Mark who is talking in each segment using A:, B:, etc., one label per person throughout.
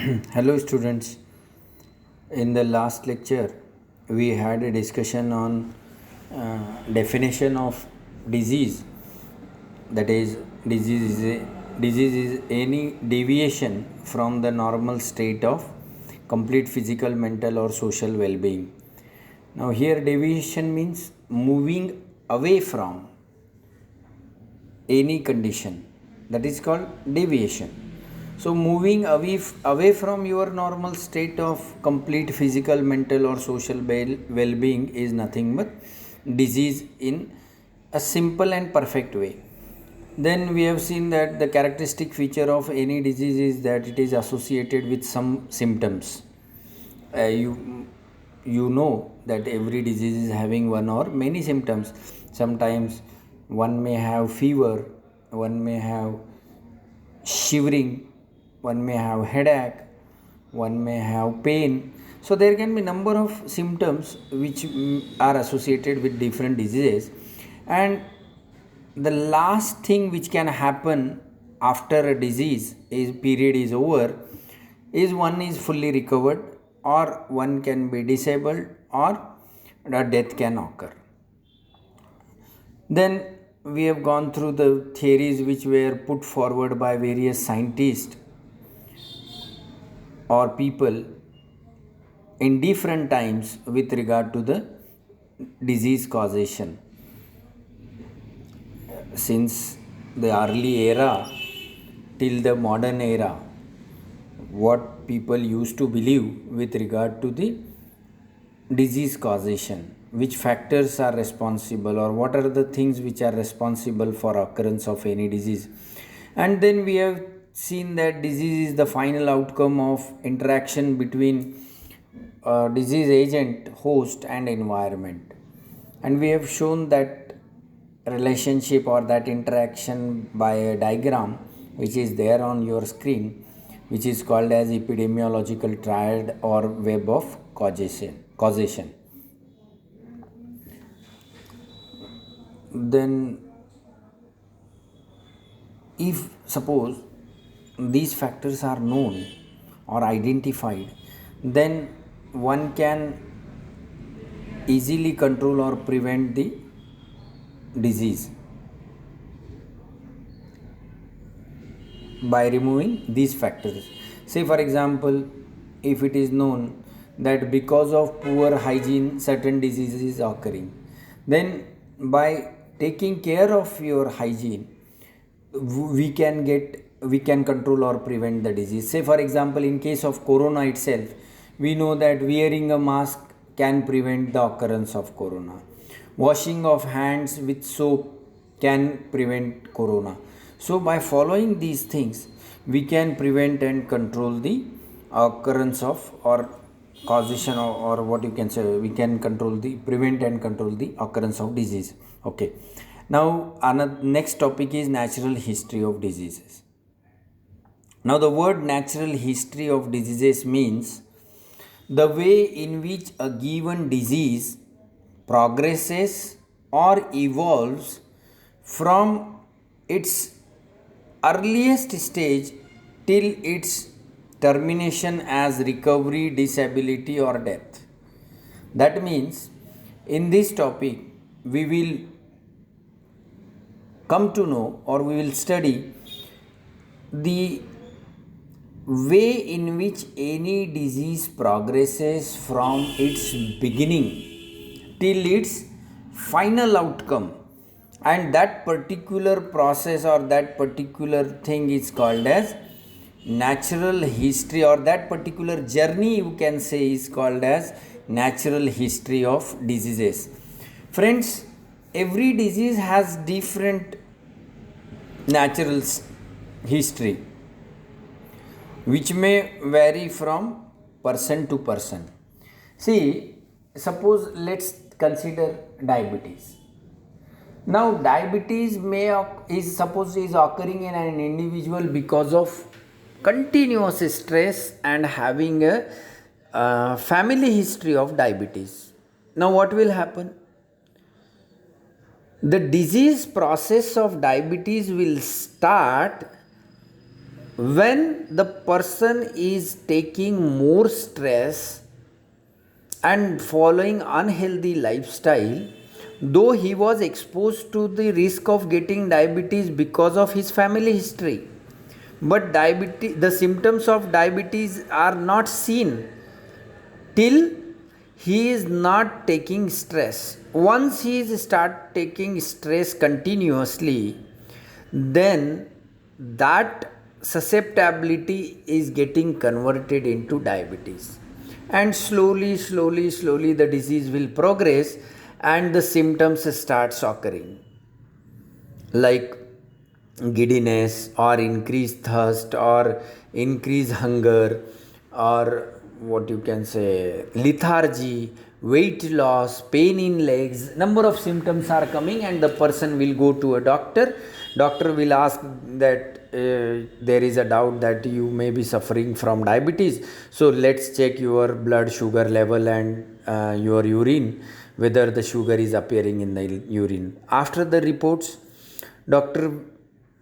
A: Hello, students. In the last lecture, we had a discussion on definition of disease. That is, disease is any deviation from the normal state of complete physical, mental, or social well-being. Now, here deviation means moving away from any condition, that is called deviation. So moving away from your normal state of complete physical, mental, or social well-being is nothing but disease in a simple and perfect way. Then we have seen that the characteristic feature of any disease is that it is associated with some symptoms. You know that every disease is having one or many symptoms. Sometimes one may have fever, one may have shivering, one may have headache, one may have pain. So there can be number of symptoms which are associated with different diseases. And the last thing which can happen after a disease is period is over is one is fully recovered, or one can be disabled, or a death can occur. Then we have gone through the theories which were put forward by various scientists or people in different times with regard to the disease causation. Since the early era till the modern era, what people used to believe with regard to the disease causation, which factors are responsible, or what are the things which are responsible for occurrence of any disease. And then we have seen that disease is the final outcome of interaction between disease agent, host, and environment. And we have shown that relationship or that interaction by a diagram which is there on your screen, which is called as epidemiological triad or web of causation. Then if suppose these factors are known or identified, then one can easily control or prevent the disease by removing these factors. Say for example, if it is known that because of poor hygiene certain diseases is occurring, then by taking care of your hygiene we can control or prevent the disease. Say for example, in case of corona itself, we know that wearing a mask can prevent the occurrence of corona. Washing of hands with soap can prevent corona. So by following these things, we can prevent and control the occurrence of or causation, or what you can say, we can prevent and control the occurrence of disease. Okay. Now another next topic is natural history of diseases. Now the word natural history of diseases means the way in which a given disease progresses or evolves from its earliest stage till its termination as recovery, disability, or death. That means in this topic we will come to know, or we will study the way in which any disease progresses from its beginning till its final outcome, and that particular process or that particular thing is called as natural history, or that particular journey you can say is called as natural history of diseases. Friends, every disease has different natural history which may vary from person to person. See, suppose let's consider diabetes. Now, diabetes is occurring in an individual because of continuous stress and having a family history of diabetes. Now, what will happen? The disease process of diabetes will start when the person is taking more stress and following unhealthy lifestyle, though he was exposed to the risk of getting diabetes because of his family history, but diabetes, the symptoms of diabetes are not seen till he is not taking stress. Once he is start taking stress continuously, then that susceptibility is getting converted into diabetes, and slowly the disease will progress and the symptoms starts occurring, like giddiness or increased thirst or increased hunger, or what you can say, lethargy, weight loss, pain in legs. Number of symptoms are coming and the person will go to a doctor. Doctor will ask that there is a doubt that you may be suffering from diabetes, so let's check your blood sugar level and your urine, whether the sugar is appearing in the urine. After the reports, doctor,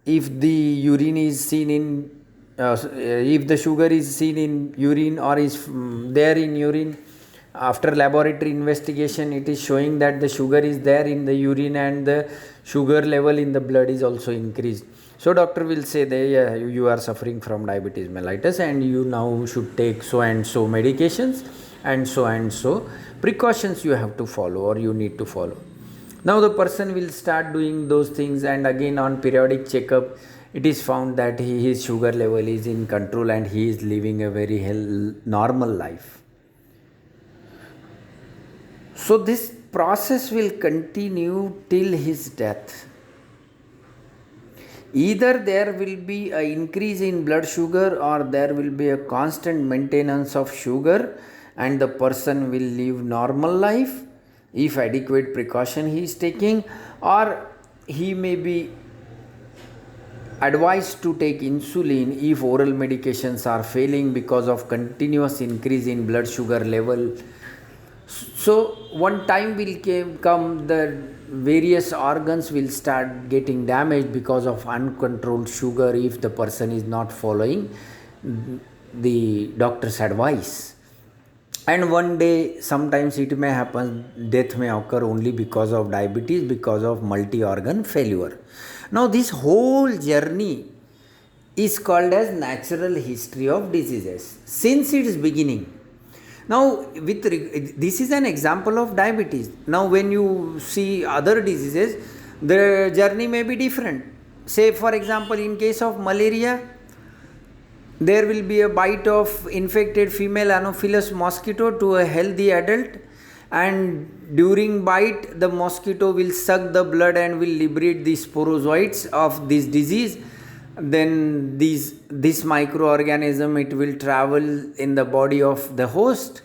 A: if the urine is seen in if the sugar is seen in urine or is there in urine, after laboratory investigation it is showing that the sugar is there in the urine and the sugar level in the blood is also increased. So doctor will say that yeah, you are suffering from diabetes mellitus and you now should take so and so medications and so precautions you have to follow or you need to follow. Now the person will start doing those things, and again on periodic checkup it is found that his sugar level is in control and he is living a very normal life. So this process will continue till his death. Either there will be an increase in blood sugar or there will be a constant maintenance of sugar and the person will live normal life if adequate precaution he is taking, or he may be advised to take insulin if oral medications are failing because of continuous increase in blood sugar level. So one time will come the various organs will start getting damaged because of uncontrolled sugar if the person is not following the doctor's advice. And one day sometimes it may happen, death may occur only because of diabetes, because of multi-organ failure. Now this whole journey is called as natural history of diseases since its beginning. Now this is an example of diabetes. Now when you see other diseases, the journey may be different. Say for example, in case of malaria, there will be a bite of infected female Anopheles mosquito to a healthy adult, and during bite the mosquito will suck the blood and will liberate the sporozoites of this disease. Then this microorganism, it will travel in the body of the host,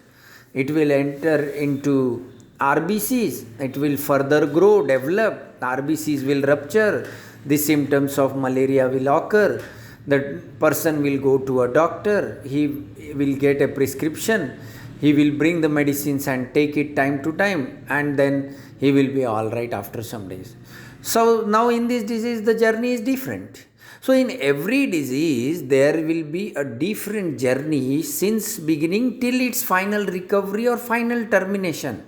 A: it will enter into RBCs, it will further grow, develop, RBCs will rupture, the symptoms of malaria will occur. The person will go to a doctor, he will get a prescription, he will bring the medicines and take it time to time, and then he will be all right after some days. So now in this disease the journey is different. So in every disease there will be a different journey since beginning till its final recovery or final termination.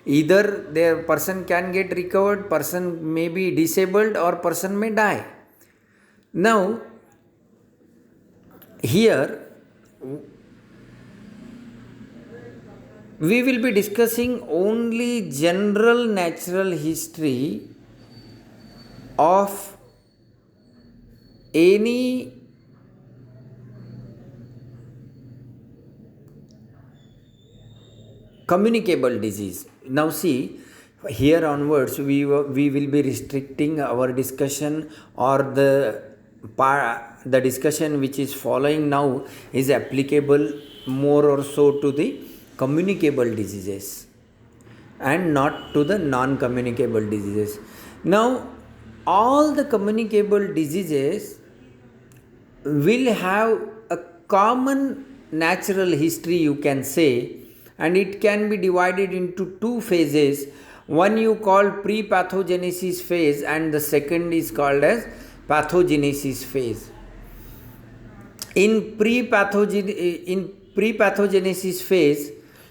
A: Either the person can get recovered, person may be disabled, or person may die. Now here we will be discussing only general natural history of any communicable disease. Now see, here onwards we will be restricting our discussion, or the discussion which is following now is applicable more or so to the communicable diseases and not to the non-communicable diseases. Now all the communicable diseases will have a common natural history, you can say, and it can be divided into two phases. One you call pre-pathogenesis phase and the second is called as pathogenesis phase. In pre-pathogenesis phase,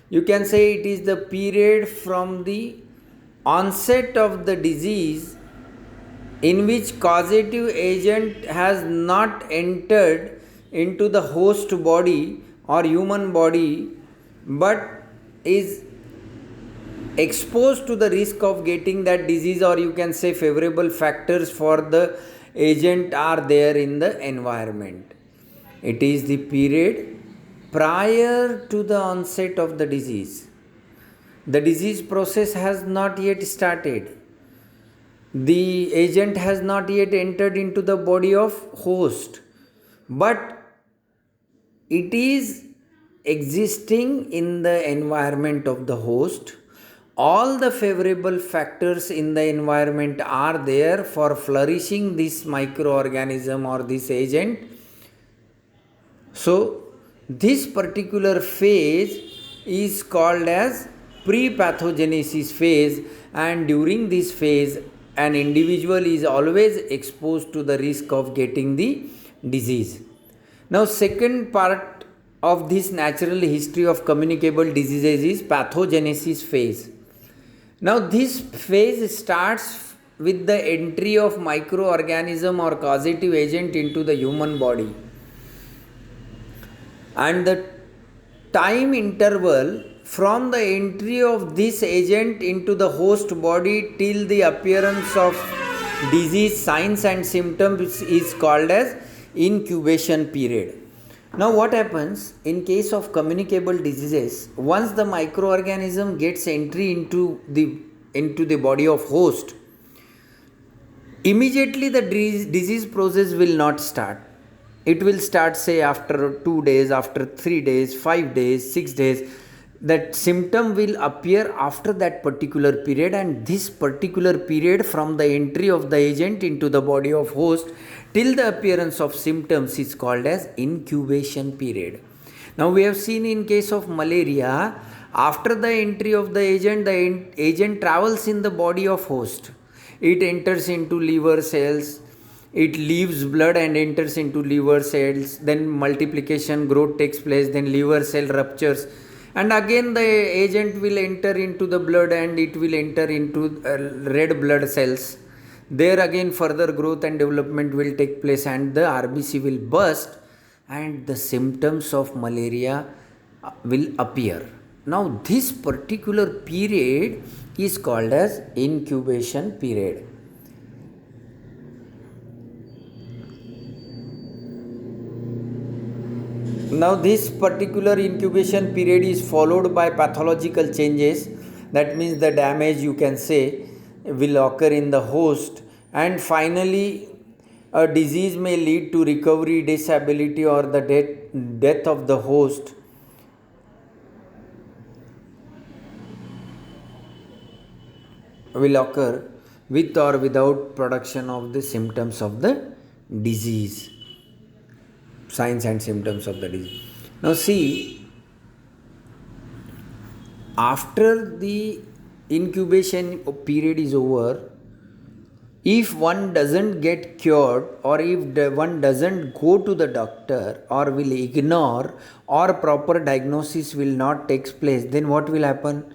A: you can say it is the period from the onset of the disease in which causative agent has not entered into the host body or human body, but is exposed to the risk of getting that disease, or you can say favorable factors for the agent are there in the environment. It is the period prior to the onset of the disease. The disease process has not yet started. The agent has not yet entered into the body of host, but it is existing in the environment of the host. All the favorable factors in the environment are there for flourishing this microorganism or this agent. So this particular phase is called as pre-pathogenesis phase, and during this phase an individual is always exposed to the risk of getting the disease. Now second part of this natural history of communicable diseases is pathogenesis phase. Now this phase starts with the entry of microorganism or causative agent into the human body, and the time interval from the entry of this agent into the host body till the appearance of disease signs and symptoms is called as incubation period. Now what happens in case of communicable diseases? Once the microorganism gets entry into the body of host, immediately the disease process will not start. It will start, say, after 2 days, after 3 days, 5 days, 6 days. That symptom will appear after that particular period, and this particular period from the entry of the agent into the body of host till the appearance of symptoms is called as incubation period. Now we have seen in case of malaria, after the entry of the agent travels in the body of host. It enters into liver cells, it leaves blood and enters into liver cells, then multiplication growth takes place, then liver cell ruptures, and again the agent will enter into the blood and it will enter into red blood cells. There again further growth and development will take place, and the RBC will burst and the symptoms of malaria will appear. Now this particular period is called as incubation period. Now this particular incubation period is followed by pathological changes. That means the damage, you can say, will occur in the host, and finally a disease may lead to recovery, disability, or the death of the host. Will occur with or without production of the symptoms of the disease. Signs and symptoms of the disease. Now see, after the incubation period is over, if one doesn't get cured, or if one doesn't go to the doctor, or will ignore, or proper diagnosis will not take place, then what will happen?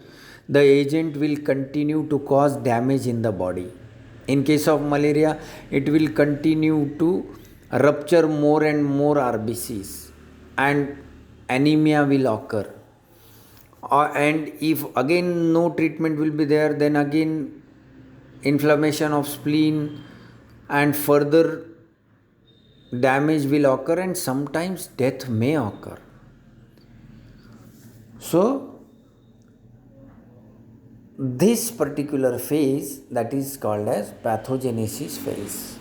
A: The agent will continue to cause damage in the body. In case of malaria, it will continue to rupture more and more RBCs, and anemia will occur. And if again no treatment will be there, then again inflammation of spleen and further damage will occur, and sometimes death may occur. So this particular phase, that is called as pathogenesis phase.